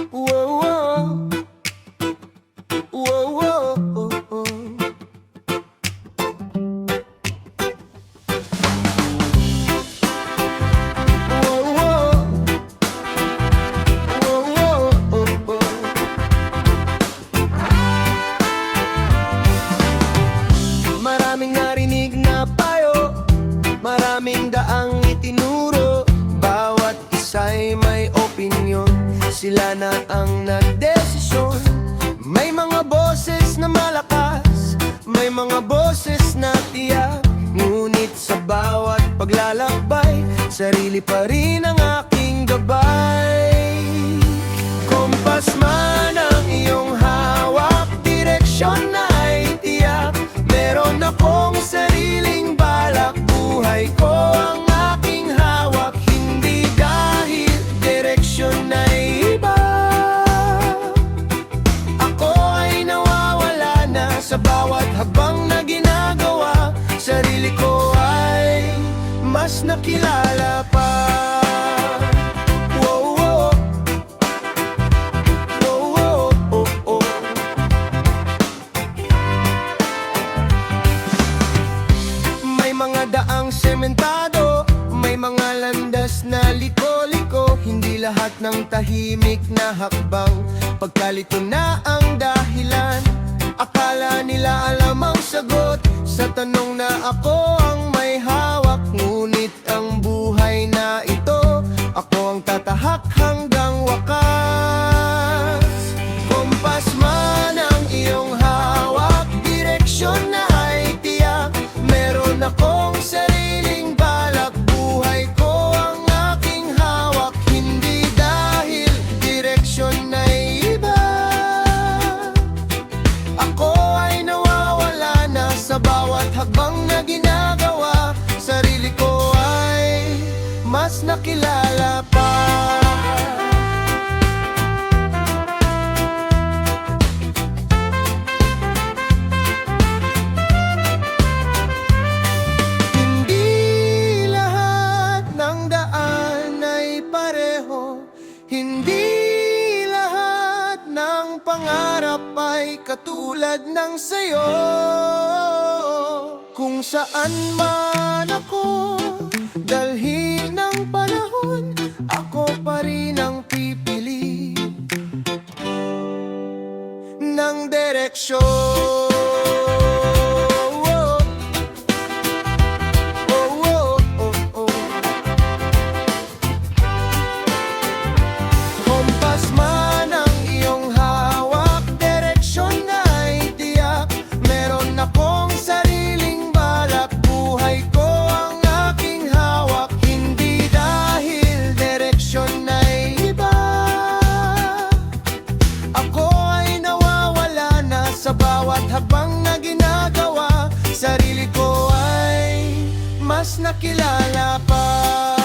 Whoa, whoa. Whoa, whoa. Maraming narinig na payo, maraming daang itinuro, bawat isa'y may opinyon, sila na ang nagdesisyon. May mga boses na malakas, may mga boses na tiyak, ngunit sa bawat paglalakbay, sarili pa rin ang aking gabay. Kompas man ang iyong hawak, direksyon na ay tiyak, meron akong sariling balak, buhay ko ang aking hawak, hindi dahil direksyon ay iba. Ako ay nawawala na sa bawat habang na ginagawa, sarili ko ay mas nakilala pa. Mga daang sementado, may mga landas na liko-liko, hindi lahat ng tahimik na hakbang pagkalito na ang dahilan. Akala nila alam ang sagot sa tanong na ako ang may hawak, ngunit ang buhay na ito, ako ang tatahak hanggang wakas. Kompas man ang iyong hawak, direksyon na ay tiyak, meron akong sariling balak, buhay ko ang aking hawak, hindi dahil direksyon ay iba. Ako ay nawawala na sa bawat hakbang na ginagawa, sarili ko ay mas nakilala pa. Hindi lahat ng pangarap ay katulad ng sayo. Kung saan man ako dalhin ng panahon, ako pa rin ang pipili ng direksyon. Sa bawat habang na ginagawa, sarili ko ay mas nakilala pa.